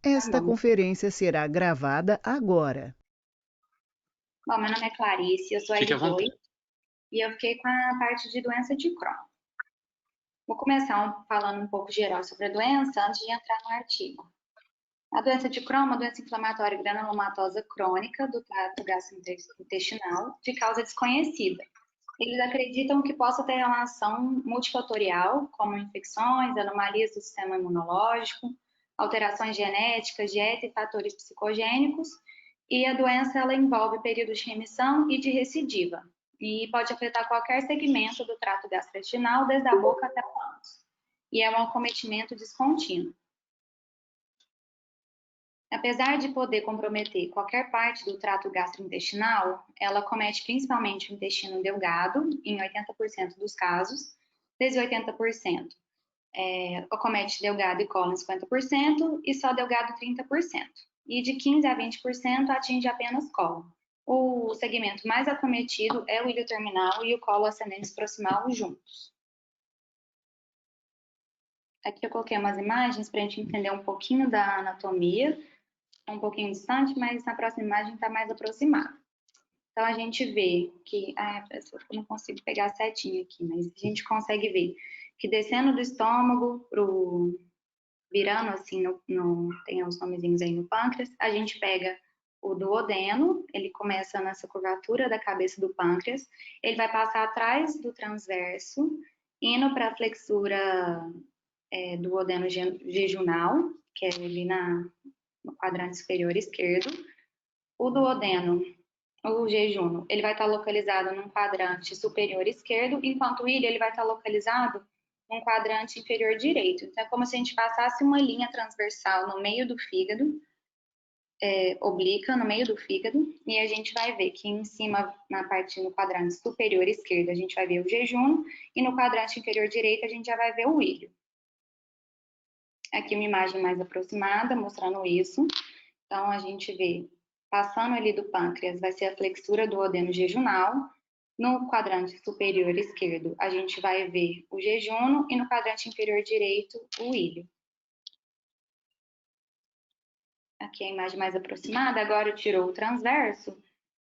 Tá Esta bom. conferência será gravada agora. Bom, meu nome é Clarice, eu sou a Fique à L2 vontade. e eu fiquei com a parte de doença de Crohn. Vou começar falando um pouco geral sobre a doença antes de entrar no artigo. A doença de Crohn é uma doença inflamatória granulomatosa crônica do trato gastrointestinal de causa desconhecida. Eles acreditam que possa ter relação multifatorial, como infecções, anomalias do sistema imunológico, alterações genéticas, dieta e fatores psicogênicos, e a doença ela envolve períodos de remissão e de recidiva, e pode afetar qualquer segmento do trato gastrointestinal, desde a boca até o ânus, e é um acometimento descontínuo. Apesar de poder comprometer qualquer parte do trato gastrointestinal, ela comete principalmente o intestino delgado, em 80% dos casos, desde 80%. Acomete delgado e cólon 50% e só delgado 30%. E de 15 a 20% atinge apenas cólon. O segmento mais acometido é o ilho terminal e o colo ascendente proximal juntos. Aqui eu coloquei umas imagens para a gente entender um pouquinho da anatomia, um pouquinho distante, mas na próxima imagem está mais aproximado. Então, a gente vê que... eu não consigo pegar certinho aqui, mas a gente consegue ver que descendo do estômago, virando assim, tem uns nomezinhos aí no pâncreas, a gente pega o duodeno, ele começa nessa curvatura da cabeça do pâncreas, ele vai passar atrás do transverso, indo para a flexura duodeno jejunal, que é ali no quadrante superior esquerdo. O duodeno, o jejuno, ele vai estar localizado num quadrante superior esquerdo, enquanto o ilho ele vai estar localizado num quadrante inferior direito. Então, é como se a gente passasse uma linha transversal no meio do fígado, oblíqua no meio do fígado, e a gente vai ver que em cima, na parte no quadrante superior esquerdo, a gente vai ver o jejuno, e no quadrante inferior direito a gente já vai ver o ilho. Aqui uma imagem mais aproximada, mostrando isso. Então, a gente vê, passando ali do pâncreas, vai ser a flexura do duodeno jejunal. No quadrante superior esquerdo, a gente vai ver o jejuno e no quadrante inferior direito, o ilho. Aqui a imagem mais aproximada, agora tirou o transverso,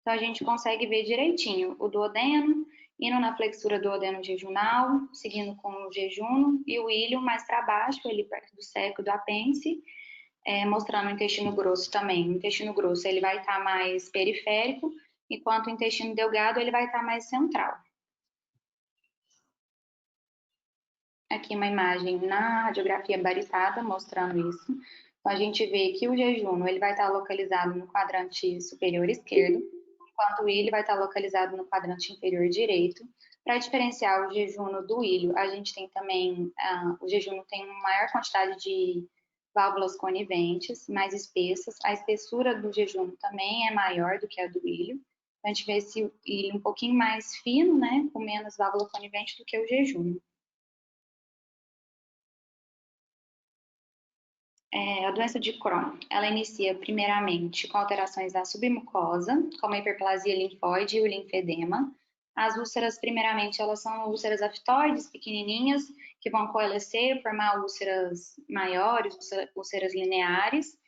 então a gente consegue ver direitinho o duodeno, indo na flexura do duodeno jejunal, seguindo com o jejuno, e o ilho mais para baixo, ali perto do seco do apêndice, mostrando o intestino grosso também. O intestino grosso ele vai estar mais periférico, enquanto o intestino delgado ele vai estar mais central. Aqui uma imagem na radiografia baritada mostrando isso. Então, a gente vê que o jejuno ele vai estar localizado no quadrante superior esquerdo, enquanto o ilho vai estar localizado no quadrante inferior direito. Para diferenciar o jejuno do ilho, a gente tem também, o jejuno tem uma maior quantidade de válvulas coniventes, mais espessas. A espessura do jejuno também é maior do que a do ilho. Então, a gente vê esse ilho um pouquinho mais fino, né, com menos válvula conivente do que o jejuno. A doença de Crohn, ela inicia primeiramente com alterações da submucosa, como a hiperplasia linfóide e o linfedema. As úlceras, primeiramente, elas são úlceras aftoides, pequenininhas, que vão coalescer, formar úlceras maiores, úlceras lineares,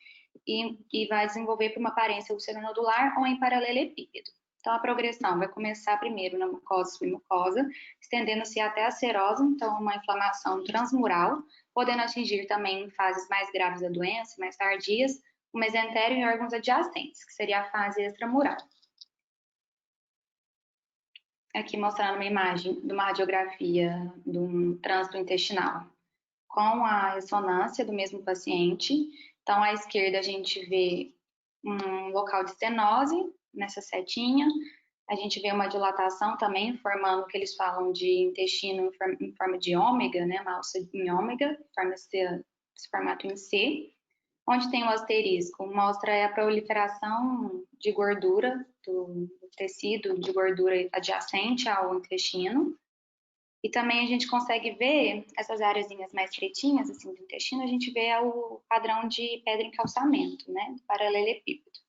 e vai desenvolver por uma aparência ulceronodular ou em paralelepípedo. Então, a progressão vai começar primeiro na mucosa submucosa, estendendo-se até a serose, então uma inflamação transmural, podendo atingir também em fases mais graves da doença, mais tardias, o mesentério e órgãos adjacentes, que seria a fase extramural. Aqui mostrando uma imagem de uma radiografia de um trânsito intestinal com a ressonância do mesmo paciente. Então, à esquerda a gente vê um local de estenose nessa setinha, a gente vê uma dilatação também, formando o que eles falam de intestino em forma de ômega, né, uma alça em ômega, forma esse formato em C, onde tem o asterisco, mostra a proliferação de gordura, do tecido de gordura adjacente ao intestino, e também a gente consegue ver essas áreazinhas mais pretinhas, assim, do intestino, a gente vê o padrão de pedra em calçamento, né, do paralelepípedo.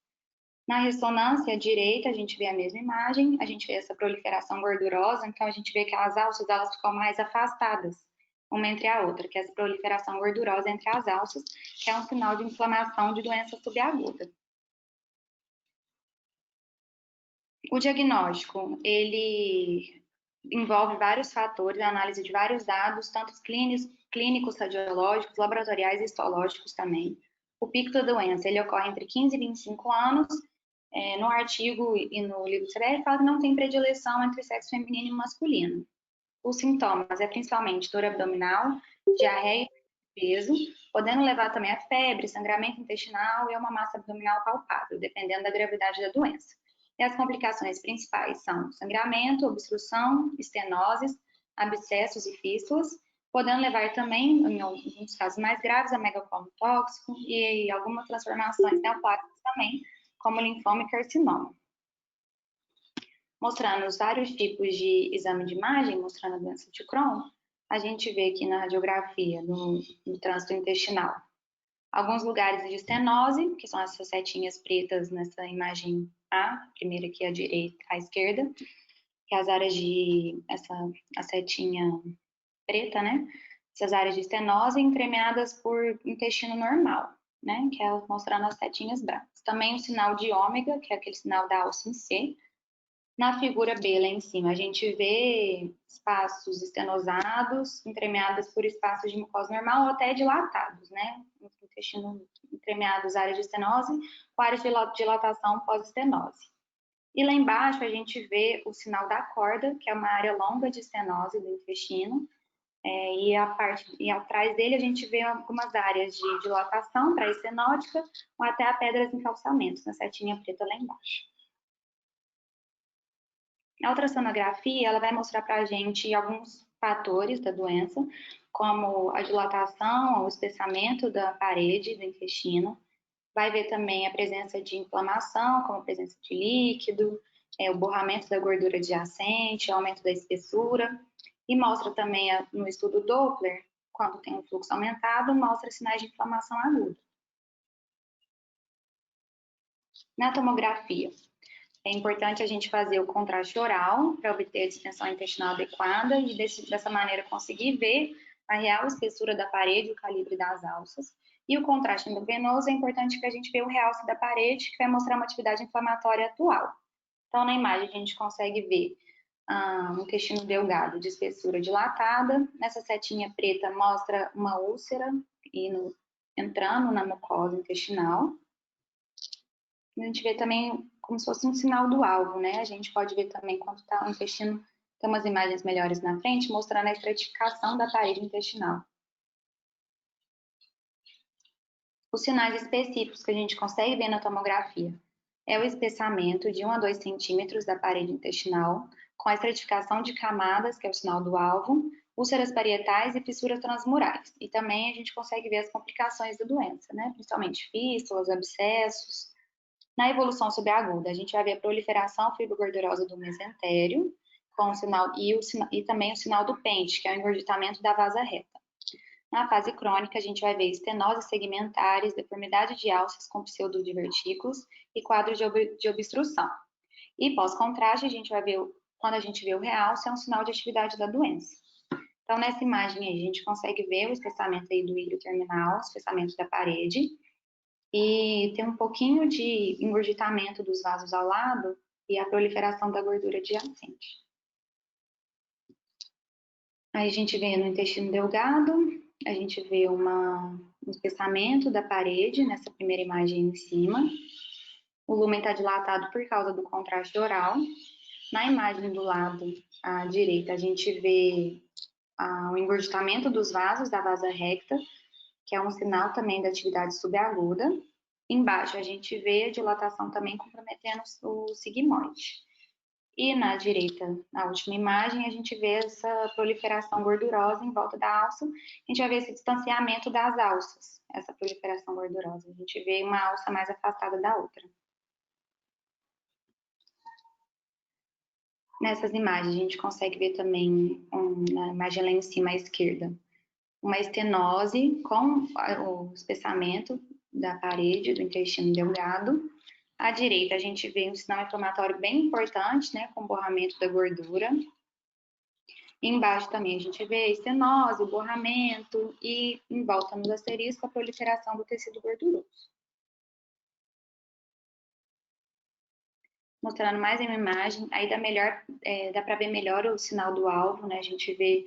Na ressonância direita, a gente vê a mesma imagem, a gente vê essa proliferação gordurosa, então a gente vê que as alças, elas ficam mais afastadas. uma entre a outra, que é a proliferação gordurosa entre as alças, que é um sinal de inflamação de doença subaguda. O diagnóstico, ele envolve vários fatores, a análise de vários dados, tanto clínicos, radiológicos, laboratoriais e histológicos também. O pico da doença, ele ocorre entre 15 e 25 anos. No artigo e no livro CBR fala que não tem predileção entre sexo feminino e masculino. Os sintomas é principalmente dor abdominal, diarreia e peso, podendo levar também a febre, sangramento intestinal e a uma massa abdominal palpável, dependendo da gravidade da doença. E as complicações principais são sangramento, obstrução, estenoses, abscessos e fístulas, podendo levar também, em alguns casos mais graves, a megacolon tóxico e algumas transformações neoplásicas também, como linfoma e carcinoma. Mostrando os vários tipos de exame de imagem, mostrando a doença de Crohn, a gente vê aqui na radiografia, no trânsito intestinal, alguns lugares de estenose, que são essas setinhas pretas nessa imagem A, primeira aqui à direita, à esquerda, que é as áreas de, a setinha preta, né? Essas áreas de estenose entremeadas por intestino normal, né? Que é mostrando as setinhas brancas. Também o sinal de ômega, que é aquele sinal da alça em C. Na figura B, lá em cima, a gente vê espaços estenosados, entremeados por espaços de mucosa normal ou até dilatados, né? Intestino entremeados, áreas de estenose, com áreas de dilatação pós-estenose. E lá embaixo a gente vê o sinal da corda, que é uma área longa de estenose do intestino, e atrás dele a gente vê algumas áreas de dilatação pré-estenótica ou até a pedras em calçamentos, na setinha preta lá embaixo. A ultrassonografia, ela vai mostrar para a gente alguns fatores da doença, como a dilatação ou espessamento da parede do intestino. Vai ver também a presença de inflamação, como a presença de líquido, o borramento da gordura adjacente, aumento da espessura. E mostra também no estudo Doppler, quando tem um fluxo aumentado, mostra sinais de inflamação aguda. Na tomografia, é importante a gente fazer o contraste oral para obter a distensão intestinal adequada e dessa maneira conseguir ver a real espessura da parede e o calibre das alças. E o contraste endovenoso é importante que a gente veja o realce da parede, que vai mostrar uma atividade inflamatória atual. Então, na imagem, a gente consegue ver um intestino delgado de espessura dilatada. Nessa setinha preta mostra uma úlcera entrando na mucosa intestinal. A gente vê também como se fosse um sinal do alvo, né? A gente pode ver também quando está o intestino, tem umas imagens melhores na frente, mostrando a estratificação da parede intestinal. Os sinais específicos que a gente consegue ver na tomografia é o espessamento de 1 a 2 centímetros da parede intestinal, com a estratificação de camadas, que é o sinal do alvo, úlceras parietais e fissuras transmurais. E também a gente consegue ver as complicações da doença, né? Principalmente fístulas, abscessos. Na evolução subaguda, a gente vai ver a proliferação fibrogordurosa do mesentério, com o sinal, e também o sinal do pente, que é o engorduramento da vasa reta. Na fase crônica, a gente vai ver estenoses segmentares, deformidade de alças com pseudodivertículos e quadros de obstrução. E pós-contraste, a gente vai ver, quando a gente vê o realce, é um sinal de atividade da doença. Então, nessa imagem aí, a gente consegue ver o espessamento aí do ilho terminal, o espessamento da parede, e tem um pouquinho de engurgitamento dos vasos ao lado e a proliferação da gordura adjacente. Aí a gente vê no intestino delgado, a gente vê um espessamento da parede nessa primeira imagem em cima. O lumen está dilatado por causa do contraste oral. Na imagem do lado à direita, a gente vê o engurgitamento dos vasos da vasa recta, que é um sinal também da atividade subaguda. Embaixo a gente vê a dilatação também comprometendo o sigmoide. E na direita, na última imagem, a gente vê essa proliferação gordurosa em volta da alça. A gente vai ver esse distanciamento das alças, essa proliferação gordurosa. A gente vê uma alça mais afastada da outra. Nessas imagens, a gente consegue ver também, na imagem lá em cima à esquerda, uma estenose com o espessamento da parede do intestino delgado. À direita, a gente vê um sinal inflamatório bem importante, né, com borramento da gordura. Embaixo também a gente vê estenose, borramento e em volta no asterisco a proliferação do tecido gorduroso. Mostrando mais em uma imagem, aí dá para ver melhor o sinal do alvo, né? A gente vê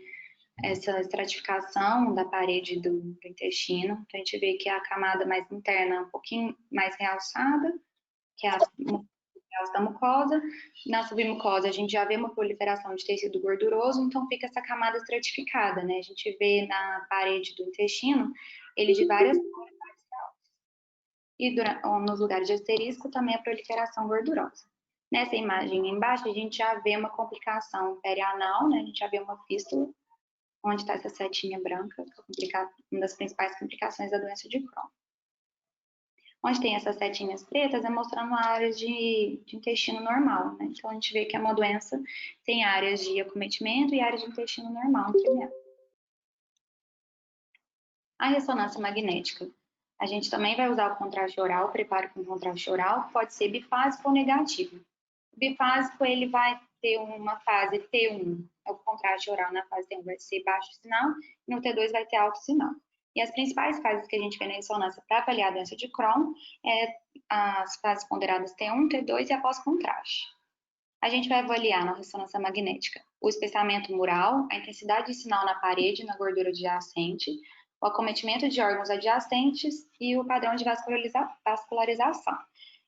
essa estratificação da parede do intestino. Então, a gente vê que a camada mais interna é um pouquinho mais realçada, que é a da mucosa. Na submucosa, a gente já vê uma proliferação de tecido gorduroso, então fica essa camada estratificada, né? A gente vê na parede do intestino ele de várias cores. E nos lugares de asterisco também a proliferação gordurosa. Nessa imagem embaixo, a gente já vê uma complicação perianal, né? A gente já vê uma fístula, onde está essa setinha branca, uma das principais complicações da doença de Crohn. Onde tem essas setinhas pretas é mostrando áreas de intestino normal, né? Então a gente vê que é uma doença, tem áreas de acometimento e áreas de intestino normal também. A ressonância magnética. A gente também vai usar o contraste oral, preparo com contraste oral, pode ser bifásico ou negativo. O bifásico, ele vai ter uma fase T1, é o contraste oral na fase T1 vai ser baixo sinal, e no T2 vai ter alto sinal. E as principais fases que a gente vê na ressonância para avaliar a doença de Crohn é as fases ponderadas T1, T2 e após contraste. A gente vai avaliar na ressonância magnética o espessamento mural, a intensidade de sinal na parede, na gordura adjacente, o acometimento de órgãos adjacentes e o padrão de vascularização.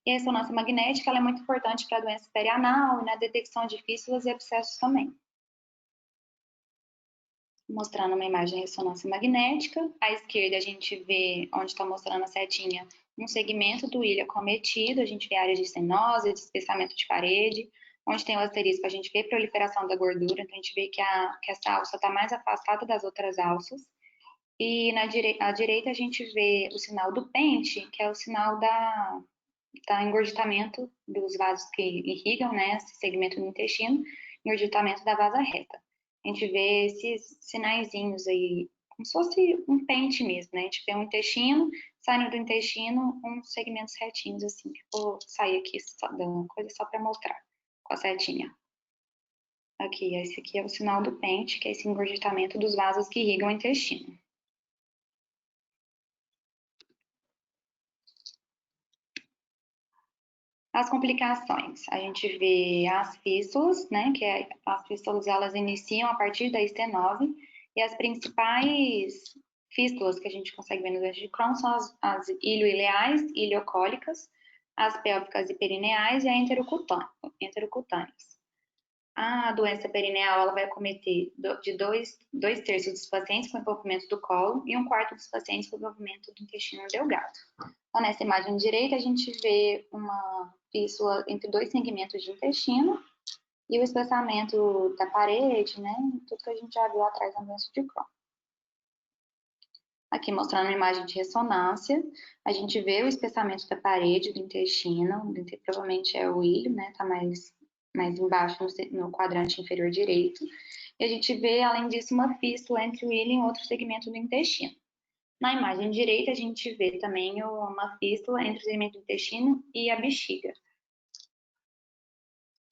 E a ressonância magnética é muito importante para a doença perianal e na detecção de fístulas e abscessos também. Mostrando uma imagem de ressonância magnética. À esquerda a gente vê, onde está mostrando a setinha, um segmento do ilho acometido, a gente vê áreas de estenose, de espessamento de parede. Onde tem o asterisco, a gente vê proliferação da gordura, então a gente vê que essa alça está mais afastada das outras alças. E à direita a gente vê o sinal do pente, que é o sinal da engorgitamento dos vasos que irrigam, né, esse segmento do intestino, engorgitamento da vasa reta. A gente vê esses sinaizinhos aí, como se fosse um pente mesmo, né? A gente vê um intestino, saindo do intestino, uns segmentos retinhos, assim, que vou sair aqui da coisa só para mostrar, com a setinha. Aqui, esse aqui é o sinal do pente, que é esse engorgitamento dos vasos que irrigam o intestino. As complicações, a gente vê as fístulas, né, as fístulas elas iniciam a partir da estenose, e as principais fístulas que a gente consegue ver no doença de Crohn são as ilioileais, iliocólicas, as pélvicas e perineais e a enterocutâneas. A doença perineal ela vai acometer de dois terços dos pacientes com envolvimento do colo e um quarto dos pacientes com envolvimento do intestino delgado. Então, nessa imagem direita, a gente vê uma fístula entre dois segmentos de intestino e o espessamento da parede, né? Tudo que a gente já viu atrás da doença de Crohn. Aqui mostrando uma imagem de ressonância, a gente vê o espessamento da parede do intestino, provavelmente é o ilho, né? Tá mais embaixo no quadrante inferior direito. E a gente vê, além disso, uma fístula entre o ilho e outro segmento do intestino. Na imagem direita, a gente vê também uma fístula entre o segmento do intestino e a bexiga.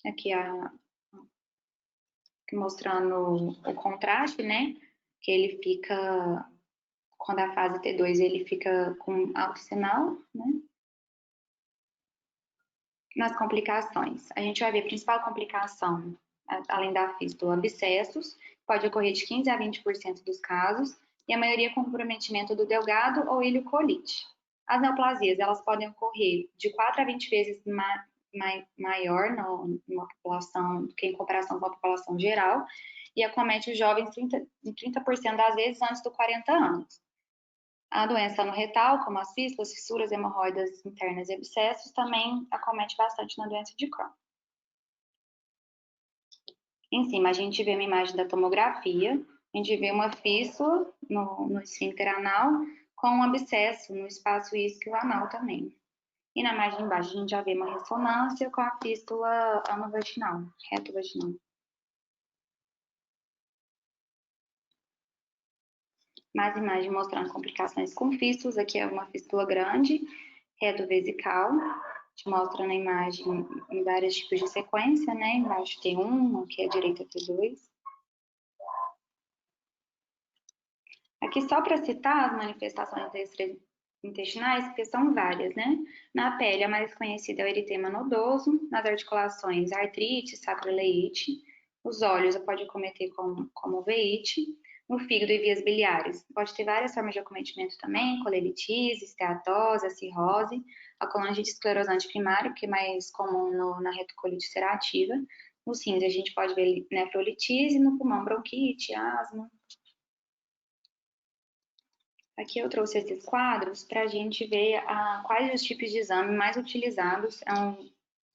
Aqui, mostrando o contraste, né? Que ele fica, quando a fase T2, ele fica com alto sinal, né? Nas complicações, a gente vai ver a principal complicação, além da fístula, abscessos, pode ocorrer de 15% a 20% dos casos, e a maioria com comprometimento do delgado ou iliocolite. As neoplasias, elas podem ocorrer de 4 a 20 vezes maior numa população do que em comparação com a população geral, e acomete os jovens 30% das vezes antes dos 40 anos. A doença no retal, como as fístulas, fissuras, hemorroidas internas e abscessos, também acomete bastante na doença de Crohn. Em cima, a gente vê uma imagem da tomografia, a gente vê uma fístula no esfíncter anal com um abscesso no espaço isquio anal também. E na imagem embaixo, a gente já vê uma ressonância com a fístula anovaginal, retovaginal. Mais imagem mostrando complicações com fístulas. Aqui é uma fístula grande, retovesical. A gente mostra na imagem em vários tipos de sequência, né? Embaixo tem um, aqui à direita tem dois. Aqui só para citar as manifestações intestinais, porque são várias, né? Na pele, a mais conhecida é o eritema nodoso, nas articulações, artrite, sacroileite, os olhos pode acometer como uveíte, no fígado e vias biliares. Pode ter várias formas de acometimento também, colelictise, esteatose, cirrose, a colangite esclerosante primária, que é mais comum na retocolite ulcerativa. Nos rins, a gente pode ver nefrolitise, no pulmão, bronquite, asma. Aqui eu trouxe esses quadros para a gente ver quais os tipos de exame mais utilizados.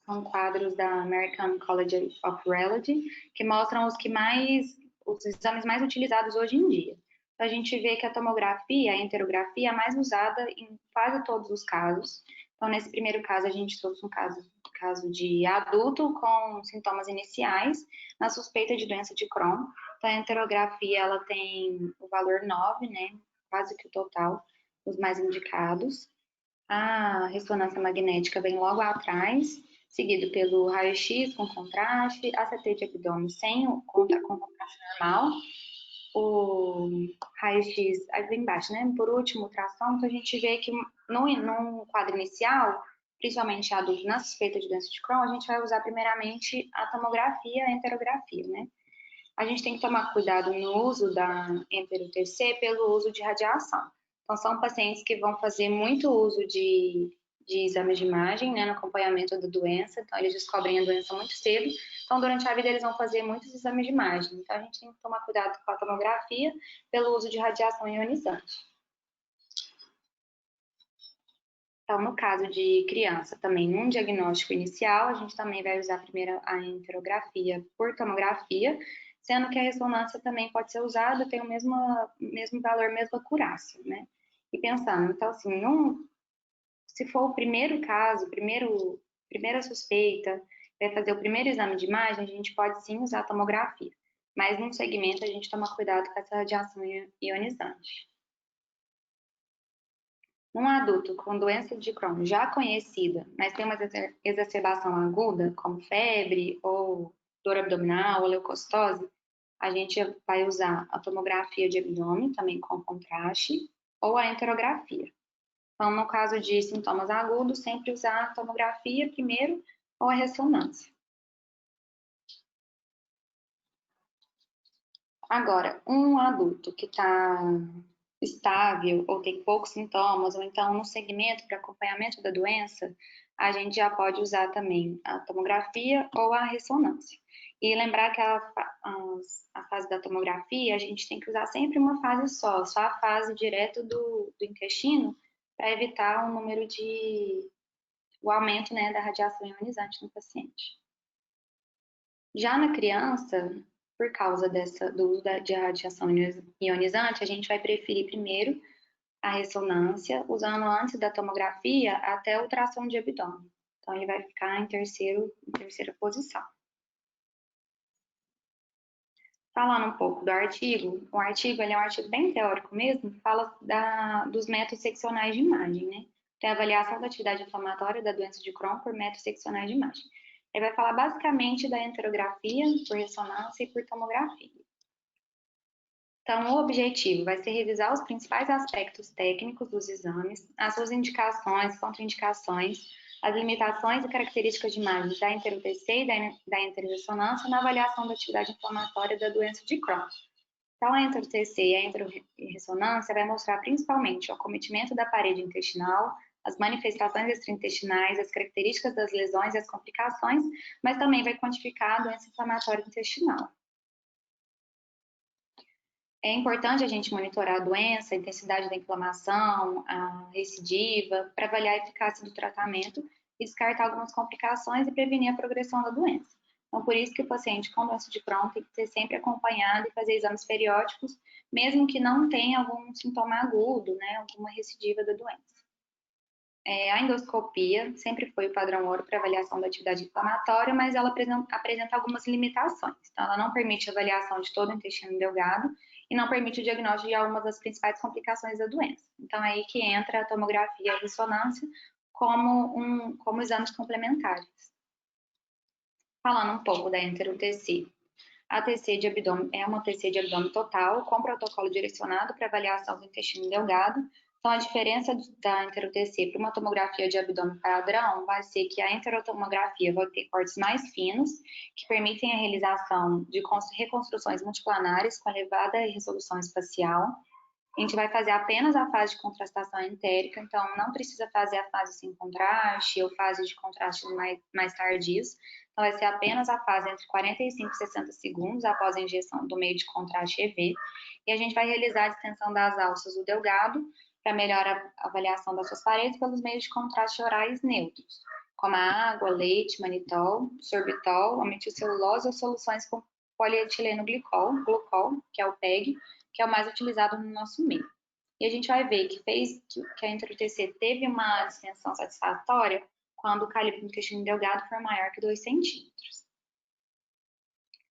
São quadros da American College of Radiology, que mostram os exames mais utilizados hoje em dia. Então, a gente vê que a tomografia, a enterografia, é a mais usada em quase todos os casos. Então, nesse primeiro caso, a gente trouxe um caso de adulto com sintomas iniciais, na suspeita de doença de Crohn. Então, a enterografia, ela tem o valor 9, né? Quase que o total, os mais indicados. A ressonância magnética vem logo atrás, seguido pelo raio-x com contraste, a CT de abdômen com contraste normal, o raio-x aí vem embaixo, né? Por último, o ultrassom, então a gente vê que no quadro inicial, principalmente adulto na suspeita de doença de Crohn, a gente vai usar primeiramente a tomografia, a enterografia, né? A gente tem que tomar cuidado no uso da enter-UTC pelo uso de radiação. Então, são pacientes que vão fazer muito uso de exames de imagem, né, no acompanhamento da doença. Então, eles descobrem a doença muito cedo. Então, durante a vida, eles vão fazer muitos exames de imagem. Então, a gente tem que tomar cuidado com a tomografia pelo uso de radiação ionizante. Então, no caso de criança, também num diagnóstico inicial, a gente também vai usar primeiro a enterografia por tomografia, sendo que a ressonância também pode ser usada, tem o mesmo valor, mesma acurácia, né? E pensando, então, assim, se for o primeiro caso, primeira suspeita, vai fazer o primeiro exame de imagem, a gente pode sim usar a tomografia, mas num segmento a gente toma cuidado com essa radiação ionizante. Um adulto com doença de Crohn já conhecida, mas tem uma exacerbação aguda, como febre ou dor abdominal ou leucocitose, a gente vai usar a tomografia de abdômen, também com contraste, ou a enterografia. Então, no caso de sintomas agudos, sempre usar a tomografia primeiro ou a ressonância. Agora, um adulto que está estável ou tem poucos sintomas, ou então no segmento para acompanhamento da doença, a gente já pode usar também a tomografia ou a ressonância. E lembrar que a fase da tomografia, a gente tem que usar sempre uma fase só a fase direto do intestino, para evitar o aumento, né, da radiação ionizante no paciente. Já na criança, por causa do uso de radiação ionizante, a gente vai preferir primeiro a ressonância, usando antes da tomografia até o ultrassom de abdômen. Então, ele vai ficar em terceira posição. Falando um pouco do artigo, o artigo ele é um artigo bem teórico mesmo, fala dos métodos seccionais de imagem, né? Tem a avaliação da atividade inflamatória da doença de Crohn por métodos seccionais de imagem. Ele vai falar basicamente da enterografia por ressonância e por tomografia. Então, o objetivo vai ser revisar os principais aspectos técnicos dos exames, as suas indicações, contraindicações, as limitações e características de imagens da enter-UTC e da enter-ressonância na avaliação da atividade inflamatória da doença de Crohn. Então, a enter-UTC e a enter-ressonância vai mostrar principalmente o acometimento da parede intestinal, as manifestações extraintestinais, as características das lesões e as complicações, mas também vai quantificar a doença inflamatória intestinal. É importante a gente monitorar a doença, a intensidade da inflamação, a recidiva, para avaliar a eficácia do tratamento e descartar algumas complicações e prevenir a progressão da doença. Então, por isso que o paciente com doença de Crohn tem que ser sempre acompanhado e fazer exames periódicos, mesmo que não tenha algum sintoma agudo, né, alguma recidiva da doença. A endoscopia sempre foi o padrão ouro para avaliação da atividade inflamatória, mas ela apresenta algumas limitações. Então, ela não permite avaliação de todo o intestino delgado e não permite o diagnóstico de algumas das principais complicações da doença. Então, é aí que entra a tomografia e a ressonância como exames complementares. Falando um pouco da enter-UTC. A TC de abdômen é uma TC de abdômen total, com protocolo direcionado para avaliação do intestino delgado. Então, a diferença da entero-TC para uma tomografia de abdômen padrão vai ser que a enterotomografia vai ter cortes mais finos, que permitem a realização de reconstruções multiplanares com elevada resolução espacial. A gente vai fazer apenas a fase de contrastação entérica, então não precisa fazer a fase sem contraste ou fase de contraste mais tardios. Então, vai ser apenas a fase entre 45 e 60 segundos após a injeção do meio de contraste EV. E a gente vai realizar a distensão das alças do delgado para melhor avaliação das suas paredes pelos meios de contraste orais neutros, como a água, leite, manitol, sorbitol, a metilcelulose ou soluções com polietileno glucol, que é o PEG, que é o mais utilizado no nosso meio. E a gente vai ver que a entero-TC teve uma distensão satisfatória quando o calibre do intestino delgado for maior que 2 centímetros.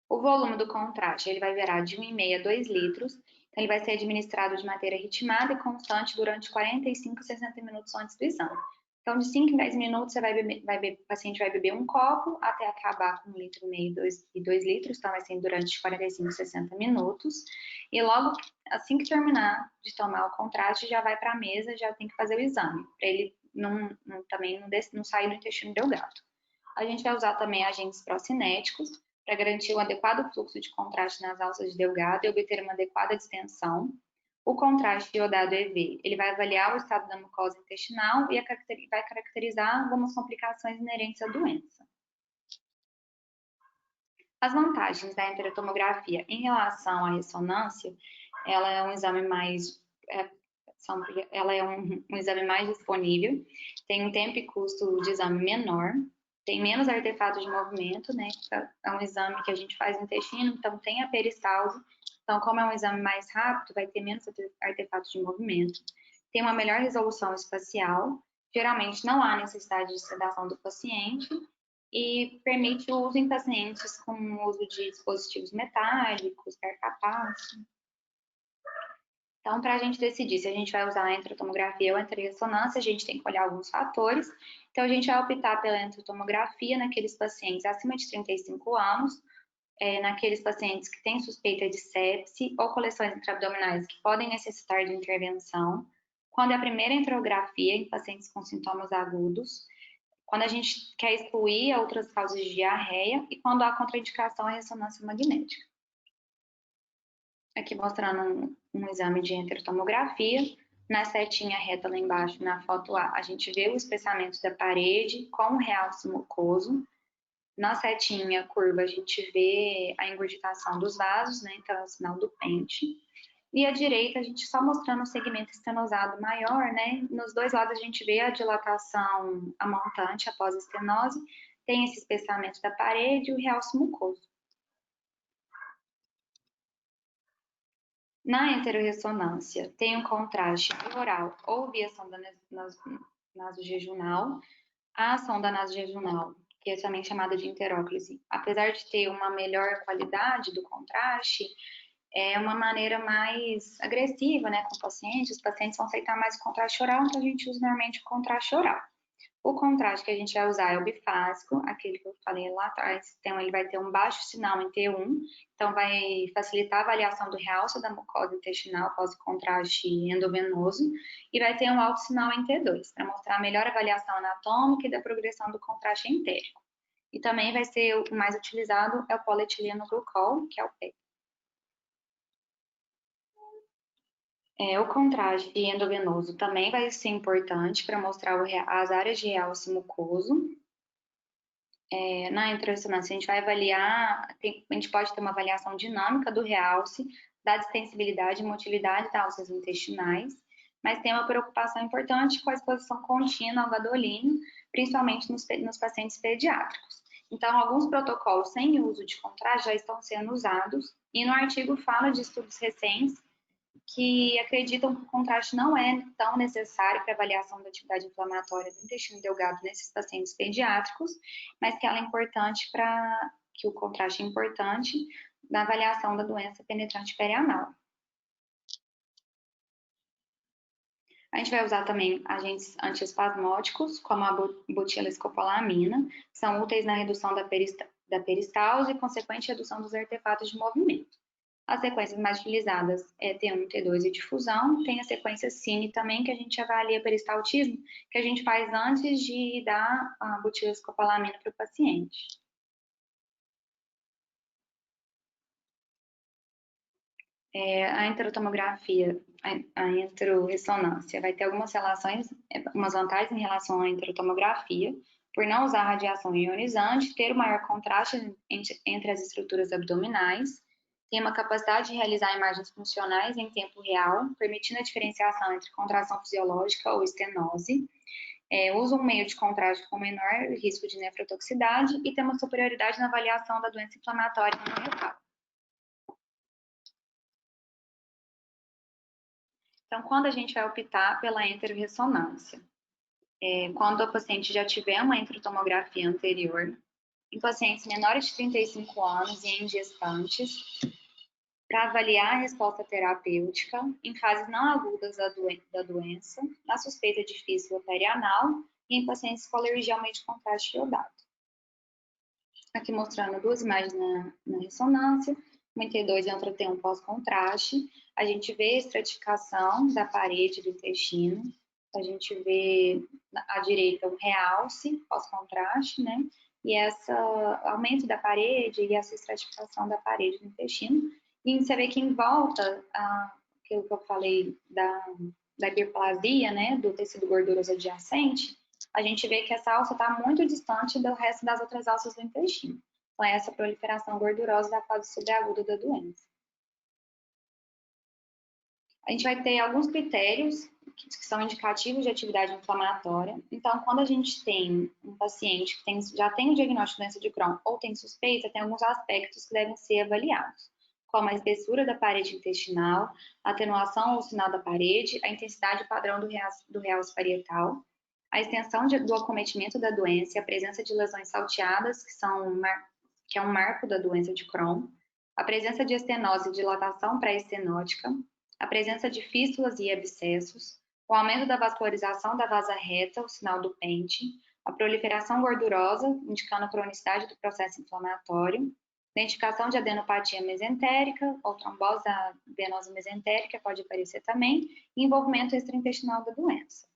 O volume do contraste ele vai variar de 1,5 a 2 litros, então ele vai ser administrado de maneira ritmada e constante durante 45 a 60 minutos antes do exame. Então, de 5 em 10 minutos, o paciente vai beber um copo até acabar com 1,5 litro e 2 litros, então vai ser durante 45 a 60 minutos. E logo assim que terminar de tomar o contraste, já vai para a mesa, já tem que fazer o exame, para ele não sair do intestino delgado. A gente vai usar também agentes procinéticos para garantir um adequado fluxo de contraste nas alças de delgado e obter uma adequada distensão. O contraste iodado EV, ele vai avaliar o estado da mucosa intestinal e vai caracterizar algumas complicações inerentes à doença. As vantagens da enterotomografia em relação à ressonância, ela é um exame mais um exame mais disponível, tem um tempo e custo de exame menor, tem menos artefatos de movimento, né? É um exame que a gente faz no intestino, então tem a peristalse. Então, como é um exame mais rápido, vai ter menos artefatos de movimento. Tem uma melhor resolução espacial. Geralmente não há necessidade de sedação do paciente e permite o uso em pacientes com o uso de dispositivos metálicos, percapaço. Então, para a gente decidir se a gente vai usar a enterotomografia ou a enteroressonância, a gente tem que olhar alguns fatores. Então, a gente vai optar pela enterotomografia naqueles pacientes acima de 35 anos, naqueles pacientes que têm suspeita de sepse ou coleções intraabdominais que podem necessitar de intervenção, quando é a primeira enterografia em pacientes com sintomas agudos, quando a gente quer excluir outras causas de diarreia e quando há contraindicação à ressonância magnética. Aqui mostrando um exame de enterotomografia. Na setinha reta lá embaixo, na foto A, a gente vê o espessamento da parede com o realce mucoso. Na setinha curva, a gente vê a ingurgitação dos vasos, né? Então, é o sinal do pente. E à direita, a gente só mostrando o segmento estenosado maior, né? Nos dois lados, a gente vê a dilatação amontante após a estenose, tem esse espessamento da parede e o realce mucoso. Na enteroressonância, tem um contraste oral ou via sonda nasojejunal. A sonda nasojejunal, que é também chamada de interóclise, apesar de ter uma melhor qualidade do contraste, é uma maneira mais agressiva, né, com o paciente. Os pacientes vão aceitar mais o contraste oral, então a gente usa normalmente o contraste oral. O contraste que a gente vai usar é o bifásico, aquele que eu falei lá atrás. Então, ele vai ter um baixo sinal em T1, então vai facilitar a avaliação do realce da mucosa intestinal após o contraste endovenoso, e vai ter um alto sinal em T2, para mostrar a melhor avaliação anatômica e da progressão do contraste entérico. E também vai ser o mais utilizado é o polietileno glucol, que é o PEG. O contraste endovenoso também vai ser importante para mostrar as áreas de realce mucoso. Na enteroressonância, a gente vai avaliar, a gente pode ter uma avaliação dinâmica do realce, da distensibilidade e motilidade das alças intestinais, mas tem uma preocupação importante com a exposição contínua ao gadolínio, principalmente nos pacientes pediátricos. Então, alguns protocolos sem uso de contraste já estão sendo usados, e no artigo fala de estudos recentes que acreditam que o contraste não é tão necessário para avaliação da atividade inflamatória do intestino delgado nesses pacientes pediátricos, mas que ela é importante que o contraste é importante na avaliação da doença penetrante perianal. A gente vai usar também agentes antiespasmódicos, como a butilecopolamina, que são úteis na redução da peristalse e consequente redução dos artefatos de movimento. As sequências mais utilizadas é T1, T2 e difusão. Tem a sequência Cine também, que a gente avalia peristaltismo, que a gente faz antes de dar a butiloscopolamina para o paciente. A enterotomografia, a enteroressonância, vai ter algumas relações, umas vantagens em relação à enterotomografia, por não usar radiação ionizante, ter o maior contraste entre as estruturas abdominais, tem uma capacidade de realizar imagens funcionais em tempo real, permitindo a diferenciação entre contração fisiológica ou estenose, usa um meio de contraste com menor risco de nefrotoxicidade e tem uma superioridade na avaliação da doença inflamatória não retal. Então, quando a gente vai optar pela enteroressonância? Quando a paciente já tiver uma enterotomografia anterior, em pacientes menores de 35 anos e em gestantes, para avaliar a resposta terapêutica em fases não agudas da doença, na suspeita de fístula perianal e em pacientes com alergia ao meio de contraste iodado. Aqui mostrando duas imagens na ressonância, uma T2 e outra T1 pós-contraste. A gente vê a estratificação da parede do intestino, a gente vê à direita o realce pós-contraste, né? E esse aumento da parede e essa estratificação da parede do intestino. E você vê que em volta, aquilo que eu falei da hiperplasia, né, do tecido gorduroso adjacente, a gente vê que essa alça está muito distante do resto das outras alças do intestino. Então, é essa proliferação gordurosa da fase subaguda da doença. A gente vai ter alguns critérios que são indicativos de atividade inflamatória. Então, quando a gente tem um paciente que já tem o diagnóstico de doença de Crohn ou tem suspeita, tem alguns aspectos que devem ser avaliados, como a espessura da parede intestinal, a atenuação ou sinal da parede, a intensidade padrão do realce parietal, a extensão do acometimento da doença e a presença de lesões salteadas, que é um marco da doença de Crohn, a presença de estenose e dilatação pré-estenótica, a presença de fístulas e abscessos, o aumento da vascularização da vasa reta, o sinal do Pente, a proliferação gordurosa, indicando a cronicidade do processo inflamatório, identificação de adenopatia mesentérica ou trombose da venosa mesentérica pode aparecer também, e envolvimento extraintestinal da doença.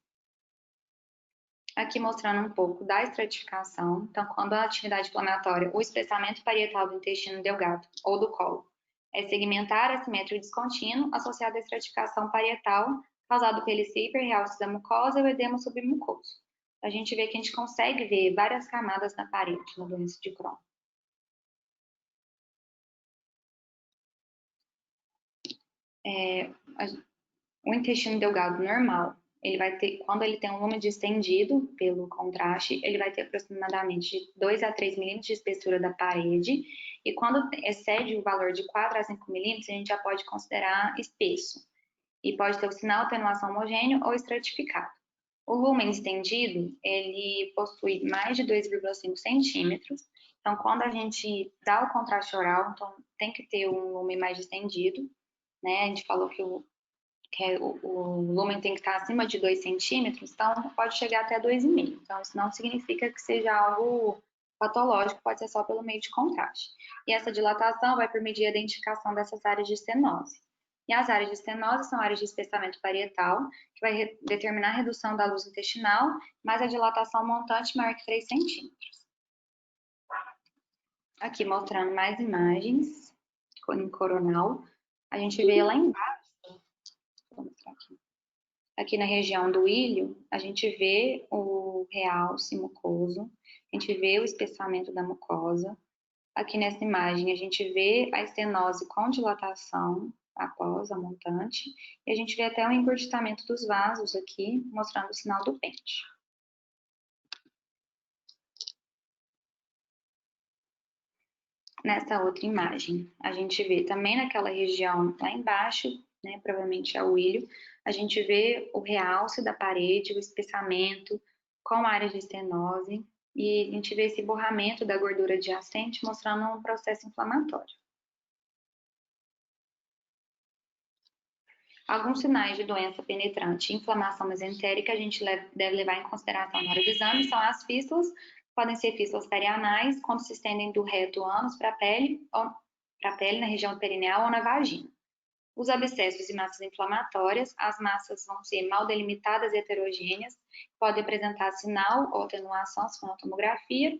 Aqui mostrando um pouco da estratificação. Então, quando a atividade inflamatória, o espessamento parietal do intestino delgado ou do colo é segmentar assimétrico descontínuo associado à estratificação parietal causado pelo hiperrealce da mucosa ou edema submucoso. A gente vê que a gente consegue ver várias camadas na parede na doença de Crohn. O intestino delgado normal, ele vai ter, quando ele tem um lume distendido pelo contraste, ele vai ter aproximadamente de 2 a 3 milímetros de espessura da parede, e quando excede o valor de 4 a 5 milímetros, a gente já pode considerar espesso, e pode ter o sinal de atenuação homogêneo ou estratificado. O lumen estendido, ele possui mais de 2,5 centímetros, então quando a gente dá o contraste oral, então tem que ter um lumen mais estendido, né? A gente falou que o lumen tem que estar acima de 2 centímetros, então pode chegar até 2,5. Então, isso não significa que seja algo patológico, pode ser só pelo meio de contraste. E essa dilatação vai permitir a identificação dessas áreas de estenose. E as áreas de estenose são áreas de espessamento parietal, que vai determinar a redução da luz intestinal, mas a dilatação montante maior que 3 centímetros. Aqui mostrando mais imagens em coronal. A gente vê lá embaixo. Vou mostrar aqui. Aqui na região do ilho, a gente vê o realce mucoso, a gente vê o espessamento da mucosa. Aqui nessa imagem, a gente vê a estenose com dilatação após a montante, e a gente vê até o engurgitamento dos vasos aqui, mostrando o sinal do Pente. Nessa outra imagem, a gente vê também naquela região lá embaixo, né, provavelmente é o ilho, a gente vê o realce da parede, o espessamento com áreas de estenose, e a gente vê esse borramento da gordura adjacente mostrando um processo inflamatório. Alguns sinais de doença penetrante e inflamação mesentérica a gente deve levar em consideração na hora do exame são as fístulas, Podem ser fístulas perianais, quando se estendem do reto ânus para a pele, na região perineal ou na vagina. Os abscessos e massas inflamatórias, as massas vão ser mal delimitadas e heterogêneas, podem apresentar sinal ou atenuação, se for na tomografia,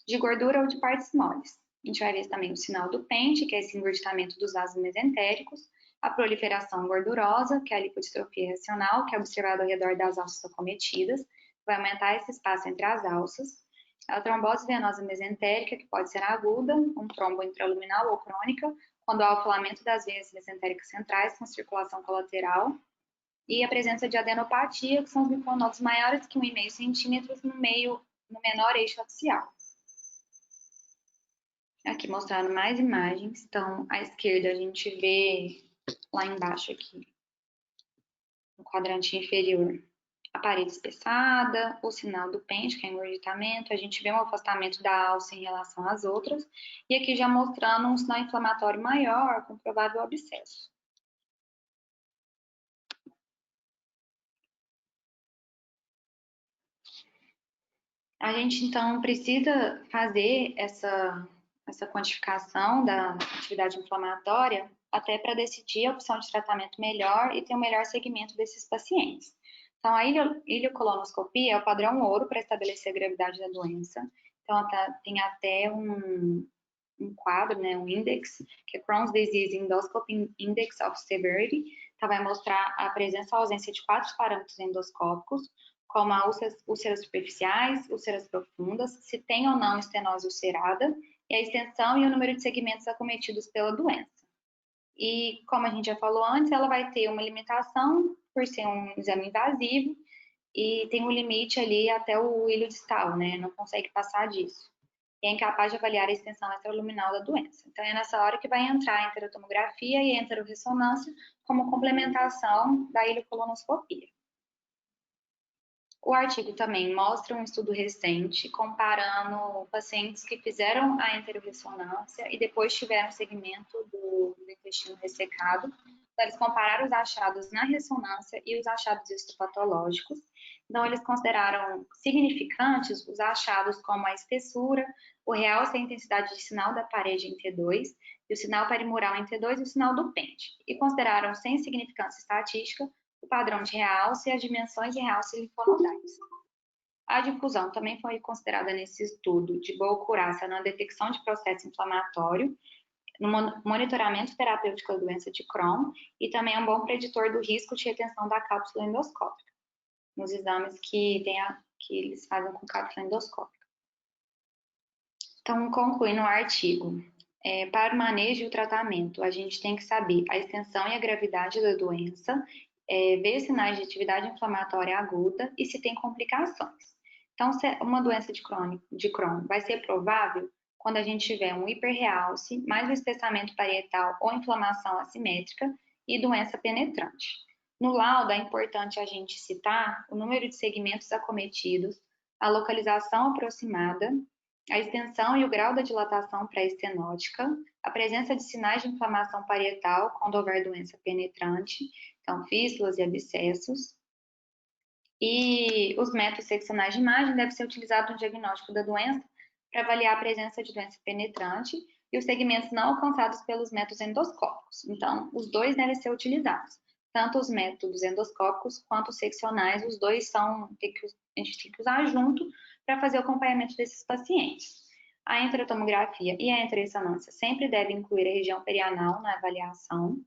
de gordura ou de partes moles. A gente vai ver também o sinal do pente, que é esse engurgitamento dos vasos mesentéricos, a proliferação gordurosa, que é a lipodistrofia racional, que é observada ao redor das alças acometidas, vai aumentar esse espaço entre as alças. A trombose venosa mesentérica, que pode ser aguda, um trombo intraluminal ou crônica, quando há o filamento das veias mesentéricas centrais com circulação colateral, e a presença de adenopatia, que são os linfonodos maiores que 1,5 centímetros no menor eixo axial. Aqui mostrando mais imagens. Então, à esquerda a gente vê lá embaixo aqui, no quadrante inferior, a parede espessada, o sinal do pente, que é engurgitamento, a gente vê um afastamento da alça em relação às outras, e aqui já mostrando um sinal inflamatório maior, com provável abscesso. A gente, então, precisa fazer essa quantificação da atividade inflamatória até para decidir a opção de tratamento melhor e ter um melhor segmento desses pacientes. Então, a ileocolonoscopia é o padrão ouro para estabelecer a gravidade da doença. Então, tem até um quadro, né, um index, que é Crohn's Disease Endoscopy Index of Severity. Então, vai mostrar a presença ou ausência de 4 parâmetros endoscópicos, como úlceras superficiais, úlceras profundas, se tem ou não estenose ulcerada, e a extensão e o número de segmentos acometidos pela doença. E, como a gente já falou antes, ela vai ter uma limitação por ser um exame invasivo e tem um limite ali até o ilho distal, né? Não consegue passar disso. E é incapaz de avaliar a extensão extraluminal da doença. Então, é nessa hora que vai entrar a enterotomografia e a enterorressonância como complementação da ileocolonoscopia. O artigo também mostra um estudo recente comparando pacientes que fizeram a enterorressonância e depois tiveram segmento do intestino ressecado. Então, eles compararam os achados na ressonância e os achados histopatológicos. Então, eles consideraram significantes os achados como a espessura, o realce e a intensidade de sinal da parede em T2, e o sinal perimural em T2 e o sinal do pente. E consideraram sem significância estatística o padrão de realce e as dimensões de realce linfonodais. A difusão também foi considerada nesse estudo de boa acurácia na detecção de processo inflamatório, no monitoramento terapêutico da doença de Crohn e também é um bom preditor do risco de retenção da cápsula endoscópica, nos exames que eles fazem com cápsula endoscópica. Então, concluindo o artigo, para o manejo e o tratamento, a gente tem que saber a extensão e a gravidade da doença, ver sinais de atividade inflamatória aguda e se tem complicações. Então, se uma doença de Crohn vai ser provável quando a gente tiver um hiperrealce, mais um espessamento parietal ou inflamação assimétrica e doença penetrante. No laudo, é importante a gente citar o número de segmentos acometidos, a localização aproximada, a extensão e o grau da dilatação pré-estenótica, a presença de sinais de inflamação parietal quando houver doença penetrante, então fístulas e abscessos. E os métodos seccionais de imagem devem ser utilizados no diagnóstico da doença para avaliar a presença de doença penetrante e os segmentos não alcançados pelos métodos endoscópicos. Então, os dois devem ser utilizados, tanto os métodos endoscópicos quanto os seccionais, os dois a gente tem que usar junto para fazer o acompanhamento desses pacientes. A enterotomografia e a enterorressonância sempre devem incluir a região perianal na avaliação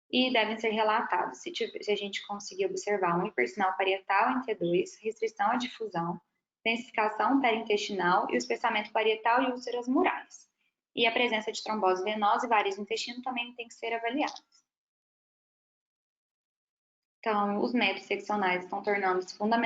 e devem ser relatados se a gente conseguir observar um hipersinal parietal em T2, restrição à difusão, densificação perintestinal e o espessamento parietal e úlceras murais. E a presença de trombose venosa e varizes no intestino também tem que ser avaliadas. Então, os métodos seccionais estão tornando-se fundamentais